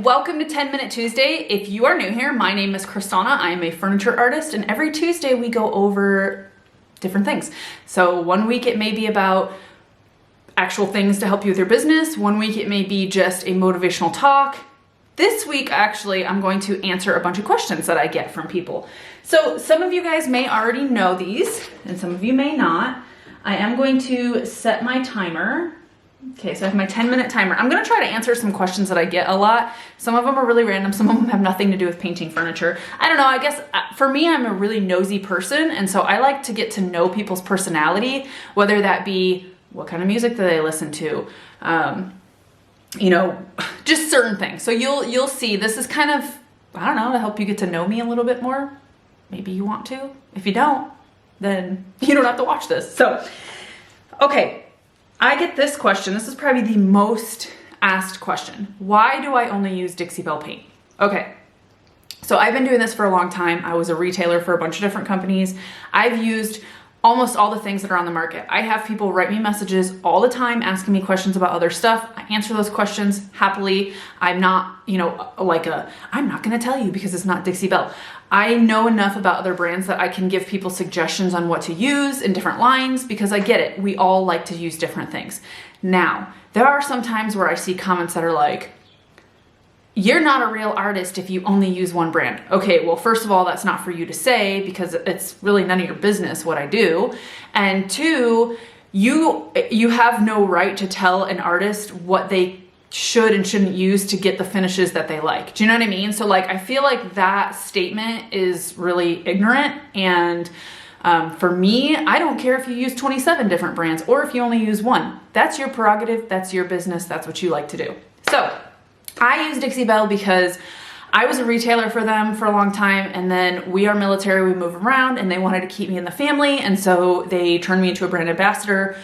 Welcome to 10 Minute Tuesday. If you are new here, my name is Crysdawna. I am a furniture artist, and every Tuesday we go over different things. So one week it may be about actual things to help you with your business. One week it may be just a motivational talk. This week, actually, I'm going to answer a bunch of questions that I get from people. So some of you guys may already know these, and some of you may not. I am going to set my timer. Okay, so I have my 10-minute timer. I'm gonna try to answer some questions that I get a lot. Some of them are really random, some of them have nothing to do with painting furniture. I don't know, I guess for me, I'm a really nosy person, and so I like to get to know people's personality, whether that be what kind of music do they listen to, you know, just certain things. So you'll see, this is kind of, I don't know, to help you get to know me a little bit more. Maybe you want to. If you don't, then you don't have to watch this. So, okay. I get this question. This is probably the most asked question. Why do I only use Dixie Belle Paint? Okay, so I've been doing this for a long time. I was a retailer for a bunch of different companies. I've used almost all the things that are on the market. I have people write me messages all the time asking me questions about other stuff. I answer those questions happily. I'm not, you know, I'm not gonna tell you because it's not Dixie Belle. I know enough about other brands that I can give people suggestions on what to use in different lines because I get it. We all like to use different things. Now, there are some times where I see comments that are like, you're not a real artist if you only use one brand. Okay, well, first of all, that's not for you to say because it's really none of your business what I do. And two, you have no right to tell an artist what they should and shouldn't use to get the finishes that they like. Do you know what I mean? So like, I feel like that statement is really ignorant. And for me, I don't care if you use 27 different brands or if you only use one. That's your prerogative. That's your business. That's what you like to do. So I use Dixie Belle because I was a retailer for them for a long time, and then we are military, we move around, and they wanted to keep me in the family, and so they turned me into a brand ambassador.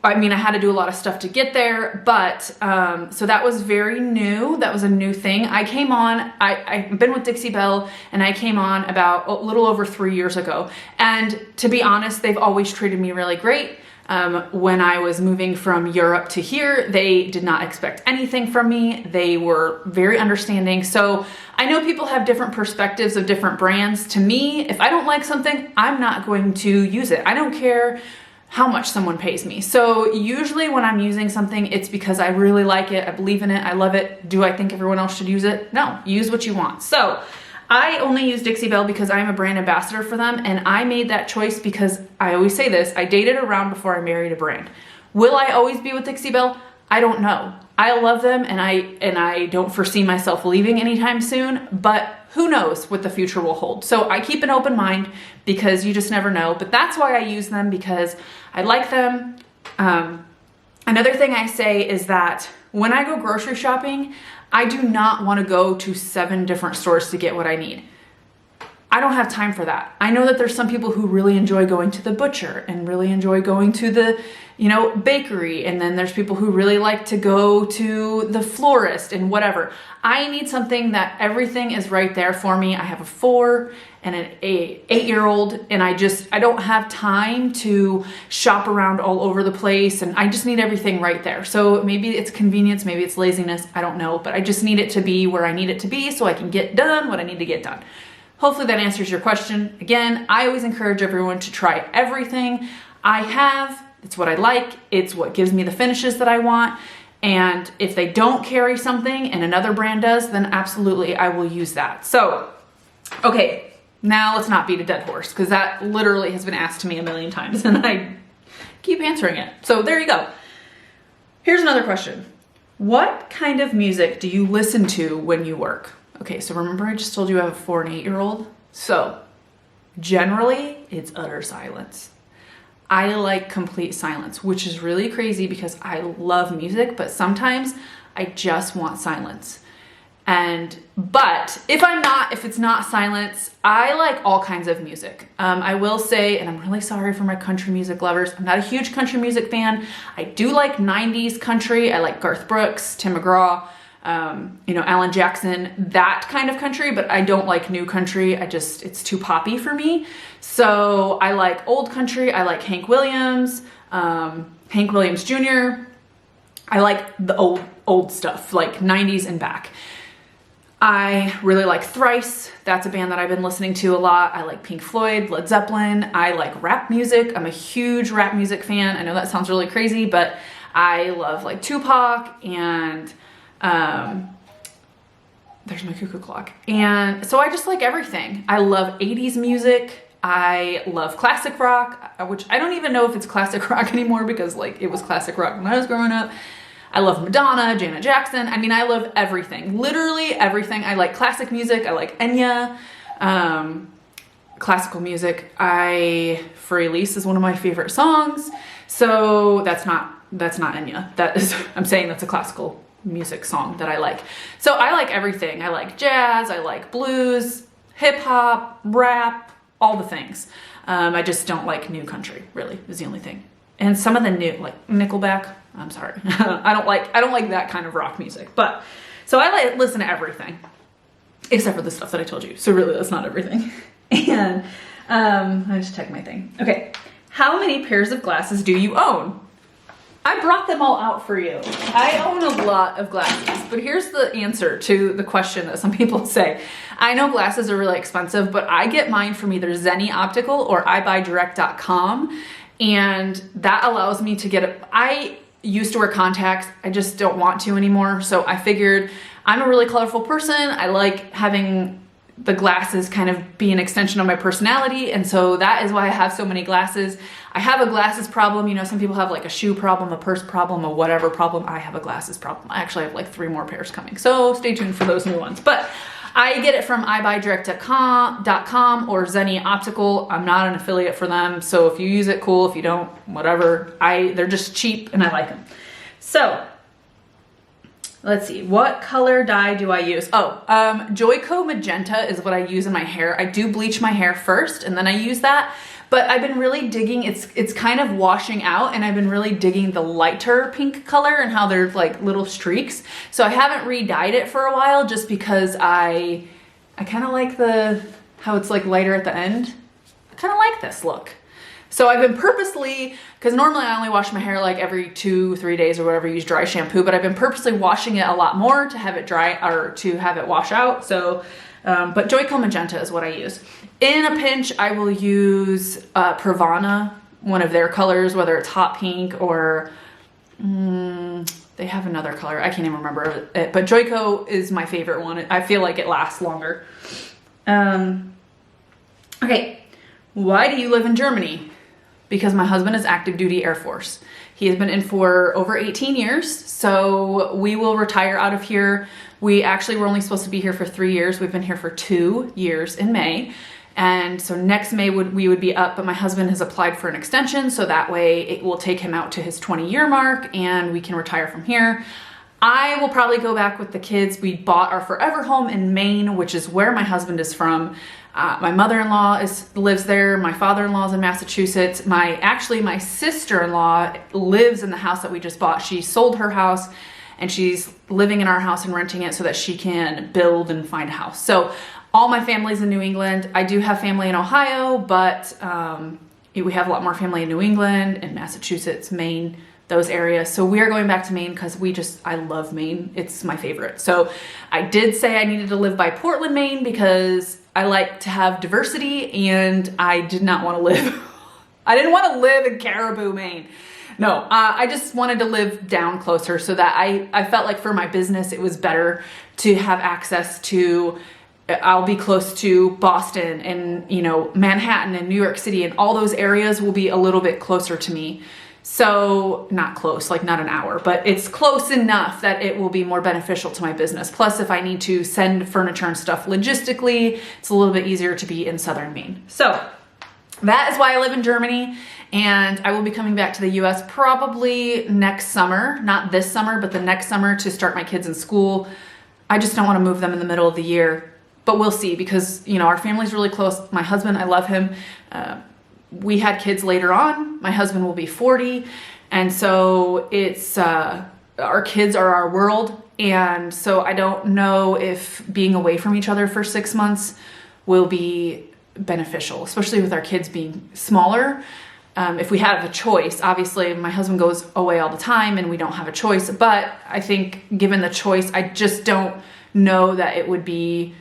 I mean, I had to do a lot of stuff to get there, but so that was very new. That was a new thing. I came on, I've been with Dixie Belle, and I came on about a little over 3 years ago. And to be honest, they've always treated me really great. When I was moving from Europe to here, they did not expect anything from me. They were very understanding. So I know people have different perspectives of different brands. To me, if I don't like something, I'm not going to use it. I don't care how much someone pays me. So usually when I'm using something, it's because I really like it, I believe in it, I love it. Do I think everyone else should use it? No, use what you want. So I only use Dixie Belle because I'm a brand ambassador for them, and I made that choice because I always say this, I dated around before I married a brand. Will I always be with Dixie Belle? I don't know. I love them, and I don't foresee myself leaving anytime soon, but who knows what the future will hold. So I keep an open mind because you just never know, but that's why I use them, because I like them. Another thing I say is that when I go grocery shopping, I do not want to go to 7 different stores to get what I need. I don't have time for that. I know that there's some people who really enjoy going to the butcher and really enjoy going to the, you know, bakery. And then there's people who really like to go to the florist and whatever. I need something that everything is right there for me. I have a 4 and an 8-year-old, and I don't have time to shop around all over the place, and I just need everything right there. So maybe it's convenience, maybe it's laziness, I don't know, but I just need it to be where I need it to be so I can get done what I need to get done. Hopefully that answers your question. Again, I always encourage everyone to try everything I have. It's what I like. It's what gives me the finishes that I want. And if they don't carry something and another brand does, then absolutely I will use that. So, okay, now let's not beat a dead horse, because that literally has been asked to me a million times and I keep answering it. So there you go. Here's another question. What kind of music do you listen to when you work? Okay, so remember I just told you I have a 4 and 8-year-old? So generally it's utter silence. I like complete silence, which is really crazy because I love music, but sometimes I just want silence. But if it's not silence, I like all kinds of music. I will say, and I'm really sorry for my country music lovers, I'm not a huge country music fan. I do like 90s country. I like Garth Brooks, Tim McGraw, you know, Alan Jackson, that kind of country, but I don't like new country. It's too poppy for me. So I like old country. I like Hank Williams. Hank Williams Jr. I like the old stuff, like 90s and back. I really like Thrice. That's a band that I've been listening to a lot. I like Pink Floyd, Led Zeppelin. I like rap music. I'm a huge rap music fan. I know that sounds really crazy, but I love like Tupac and there's my cuckoo clock. And so I just like everything. I love 80s music. I love classic rock, which I don't even know if it's classic rock anymore because like it was classic rock when I was growing up. I love Madonna, Janet Jackson. I mean, I love everything, literally everything. I like classic music. I like Enya, classical music. For Elise is one of my favorite songs. So that's not Enya. That is, I'm saying that's a classical music song that I like. So I like everything. I like jazz. I like blues, hip hop, rap, all the things. I just don't like new country, really, is the only thing. And some of the new, like Nickelback, I'm sorry. I don't like that kind of rock music. But so I listen to everything except for the stuff that I told you. So really that's not everything. And I just checked my thing. Okay. How many pairs of glasses do you own? I brought them all out for you. I own a lot of glasses, but here's the answer to the question that some people say. I know glasses are really expensive, but I get mine from either Zenni Optical or ibuydirect.com. And that allows me to get I used to wear contacts. I just don't want to anymore. So I figured I'm a really colorful person. I like having the glasses kind of be an extension of my personality. And so that is why I have so many glasses. I have a glasses problem. You know, some people have like a shoe problem, a purse problem, a whatever problem. I have a glasses problem. I actually have like 3 more pairs coming. So stay tuned for those new ones. But I get it from ibuydirect.com or Zenni Optical. I'm not an affiliate for them. So if you use it, cool. If you don't, whatever. They're just cheap and I like them. So let's see. What color dye do I use? Joico Magenta is what I use in my hair. I do bleach my hair first and then I use that. But I've been really digging, it's kind of washing out and I've been really digging the lighter pink color and how there's like little streaks. So I haven't re-dyed it for a while just because I kind of like how it's like lighter at the end. I kind of like this look. So I've been purposely, because normally I only wash my hair like every 2-3 days or whatever, use dry shampoo, but I've been purposely washing it a lot more to have it dry or to have it wash out. So, but Joico Magenta is what I use. In a pinch, I will use Crysdawna, one of their colors, whether it's hot pink or they have another color. I can't even remember it, but Joico is my favorite one. I feel like it lasts longer. Okay, why do you live in Germany? Because my husband is active duty Air Force. He has been in for over 18 years, so we will retire out of here. We actually were only supposed to be here for 3 years. We've been here for 2 years in May. And so next May we would be up, but my husband has applied for an extension, so that way it will take him out to his 20-year mark and we can retire from here. I will probably go back with the kids. We bought our forever home in Maine, which is where my husband is from. My mother-in-law lives there. My father-in-law is in Massachusetts. My sister-in-law lives in the house that we just bought. She sold her house and she's living in our house and renting it so that she can build and find a house. So all my family's in New England. I do have family in Ohio, but we have a lot more family in New England and Massachusetts, Maine, those areas. So we are going back to Maine because I love Maine. It's my favorite. So I did say I needed to live by Portland, Maine because I like to have diversity and I did not want to live, I didn't want to live in Caribou, Maine. No, I just wanted to live down closer so that I felt like for my business, it was better to have access to, I'll be close to Boston and, you know, Manhattan and New York City and all those areas will be a little bit closer to me. So not close, like not an hour, but it's close enough that it will be more beneficial to my business. Plus, if I need to send furniture and stuff logistically, it's a little bit easier to be in southern Maine. So that is why I live in Germany, and I will be coming back to the US probably next summer, not this summer, but the next summer to start my kids in school. I just don't want to move them in the middle of the year, but we'll see because, you know, our family's really close. My husband, I love him. We had kids later on. My husband will be 40. And so it's, our kids are our world. And so I don't know if being away from each other for 6 months will be beneficial, especially with our kids being smaller. if we have a choice. Obviously, my husband goes away all the time and we don't have a choice, but I think given the choice, I just don't know that it would be,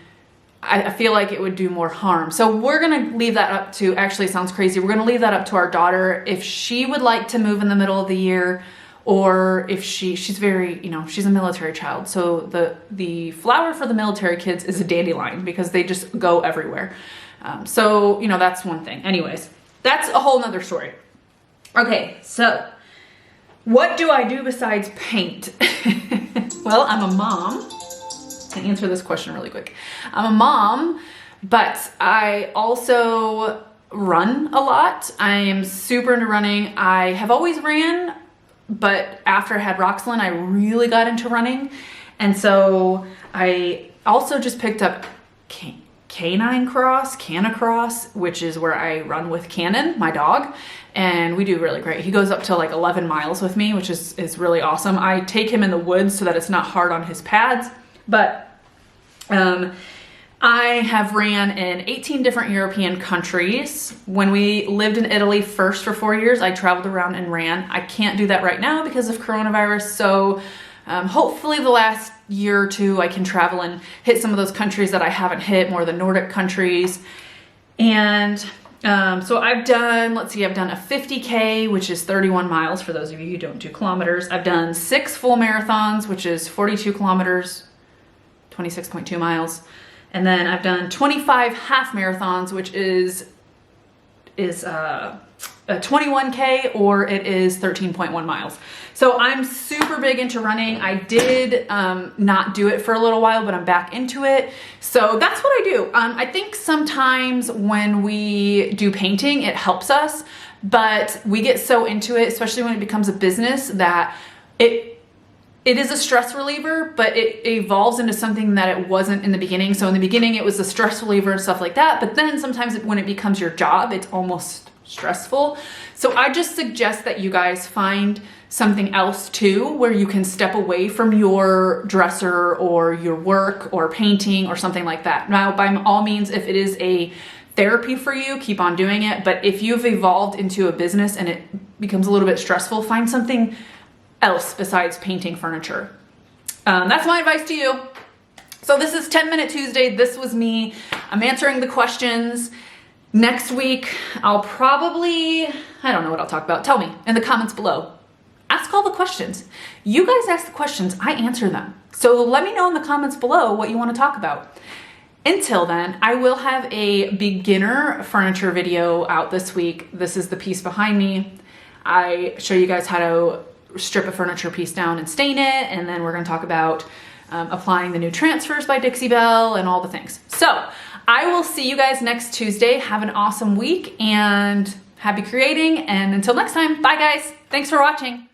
I feel like it would do more harm. So we're gonna leave that up to, actually it sounds crazy, we're gonna leave that up to our daughter if she would like to move in the middle of the year, or if she's very, you know, she's a military child. So the flower for the military kids is a dandelion because they just go everywhere. So, you know, that's one thing. Anyways, that's a whole nother story. Okay, so what do I do besides paint? Well, I'm a mom. To answer this question really quick. I'm a mom, but I also run a lot. I am super into running. I have always ran, but after I had Roxalyn, I really got into running. And so I also just picked up Canicross, which is where I run with Cannon, my dog, and we do really great. He goes up to like 11 miles with me, which is really awesome. I take him in the woods so that it's not hard on his pads, but I have ran in 18 different European countries. When we lived in Italy first for 4 years, I traveled around and ran. I can't do that right now because of coronavirus, so hopefully the last year or two I can travel and hit some of those countries that I haven't hit, more of the Nordic countries. And so I've done, let's see, I've done a 50K, which is 31 miles for those of you who don't do kilometers. I've done 6 full marathons, which is 42 kilometers, 26.2 miles. And then I've done 25 half marathons, which is a 21K, or it is 13.1 miles. So I'm super big into running. I did not do it for a little while, but I'm back into it. So that's what I do. I think sometimes when we do painting, it helps us, but we get so into it, especially when it becomes a business, that it is a stress reliever, but it evolves into something that it wasn't in the beginning. So in the beginning, it was a stress reliever and stuff like that. But then sometimes when it becomes your job, it's almost stressful. So I just suggest that you guys find something else too, where you can step away from your dresser or your work or painting or something like that. Now, by all means, if it is a therapy for you, keep on doing it. But if you've evolved into a business and it becomes a little bit stressful, find something else besides painting furniture. That's my advice to you. So this is 10 Minute Tuesday. This was me. I'm answering the questions. Next week, I'll probably, I don't know what I'll talk about. Tell me in the comments below. Ask all the questions. You guys ask the questions, I answer them. So let me know in the comments below what you want to talk about. Until then, I will have a beginner furniture video out this week. This is the piece behind me. I show you guys how to strip a furniture piece down and stain it, and then we're going to talk about applying the new transfers by Dixie Belle and all the things. So I will see you guys next Tuesday. Have an awesome week and happy creating, and until next time, bye guys. Thanks for watching.